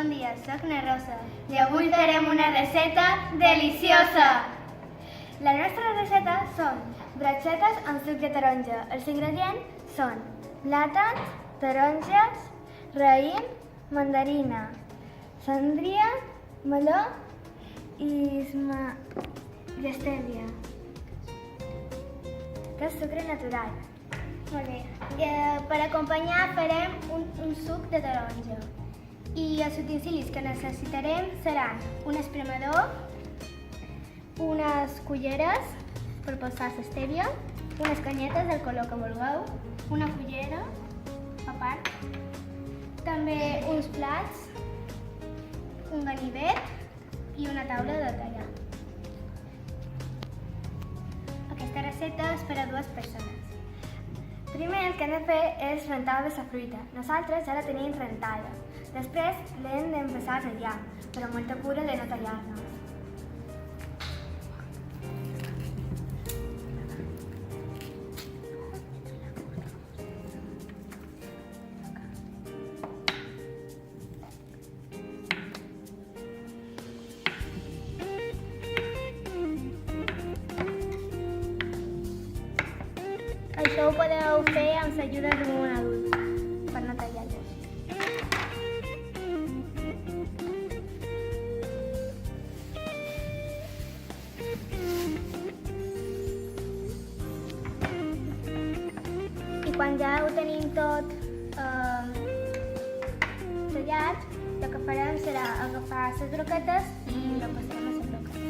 Bon dia, soc na Rosa i avui farem una recepta deliciosa. La nostra recepta són brochetes amb suc de taronja. Els ingredients són plàtans, taronges, raïm, mandarina, sandria, meló i estèvia, que és sucre natural. Molt bé. Per acompanyar farem un suc de taronja. I els utensilis que necessitarem seran un espremador, unes culleres per posar l'estèvia, unes canyetes del color que vulgueu, una cullera a part, també uns plats, un ganivet i una taula de tallar. Aquesta recepta és per a 2 persones. Primer el que hem de fer és rentar la fruita. Nosaltres ja la tenim rentada. Després l'hem d'empezar a tallar, però amb molta cura de no tallar-nos. Això ho podeu fer amb l'ajuda d'un adult, per no tallar-los. I quan ja ho tenim tot tallat, el que farem serà agafar les broquetes i ho passarem a les broquetes.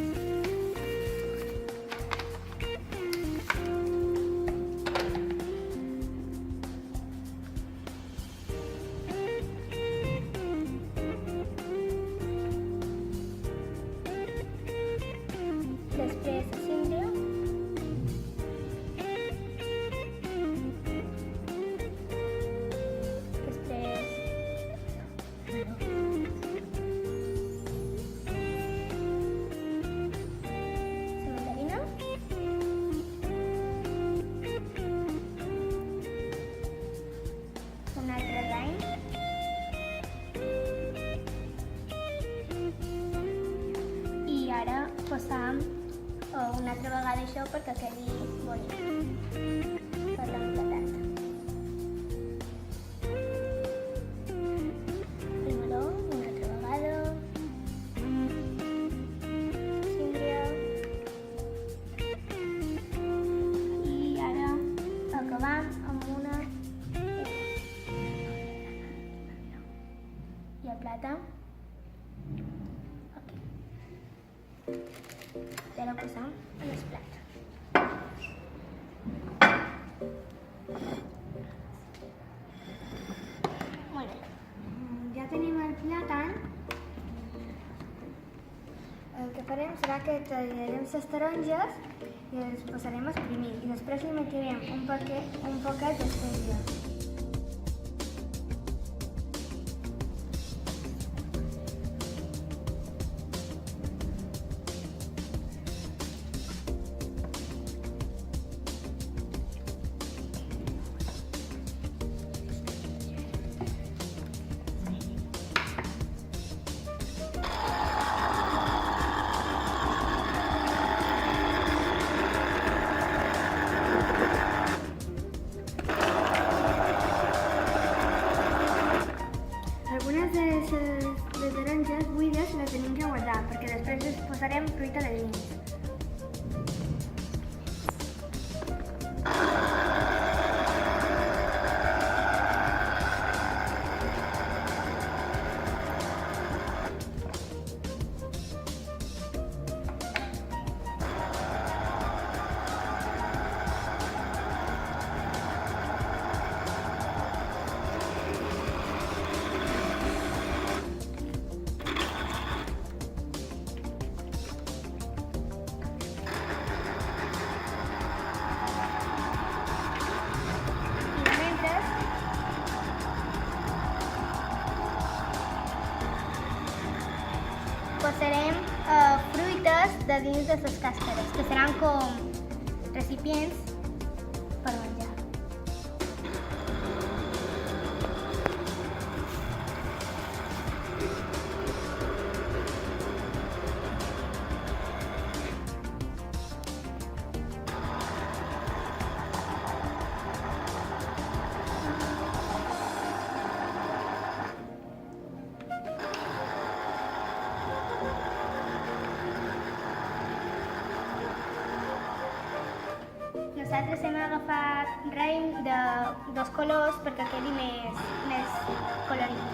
Després la síndria, després la mandarina, un altre raïm i ara posam una altra vegada això perquè quedi bonic per l'emplatat. El meló, una altra vegada. Síndria. I ara acabam amb una i el plàtan. I ara ho posam en el plat. Molt bé. Ja tenim el plàtan. El que farem serà que tallarem les taronges i les posarem a exprimir. I després li metrem un poquet d'estèvia. Algunes de les taronges buides les tenim que guardar perquè després les posarem fruita de dins. Posarem fruites de dins de les càscares, que seran com recipients per menjar. nosaltres hem agafat raïm de dos colors perquè quedi més colorit.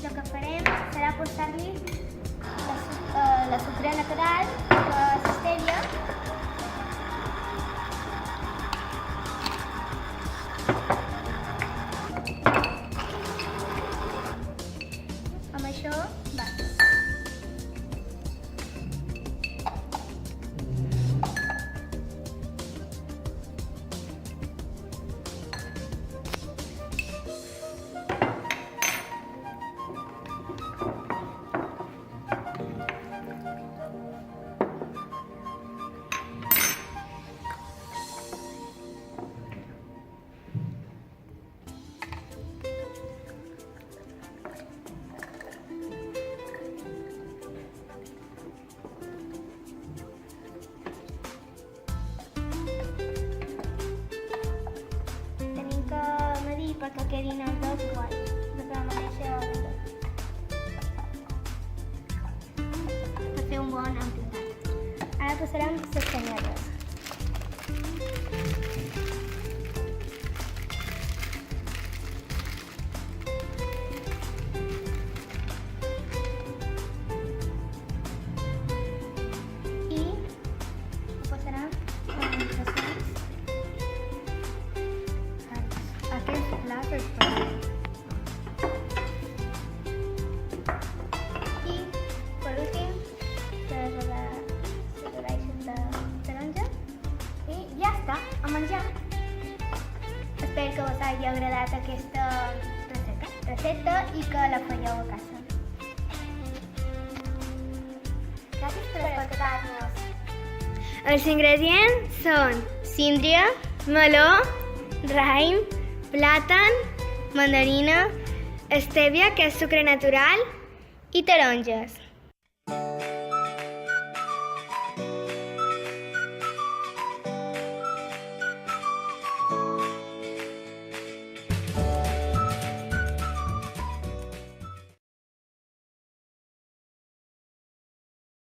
El que farem serà posar-li la sucre natural, que és stèvia, amb això va. Perquè quedin els dos iguals, de la mateixa mida. Per fer un bon empinat. Ara posarem les canyetes. I ho posarem en trossos. Aquest plat és per mi. I, per últim, les rodaixes de taronja. I ja està, a menjar. Espero que us hagi agradat aquesta recepta i que la fèieu a casa. Gràcies per escoltar-nos. Els ingredients són síndria, meló, raïm, plàtan, mandarina, stèvia, que és sucre natural, i taronges.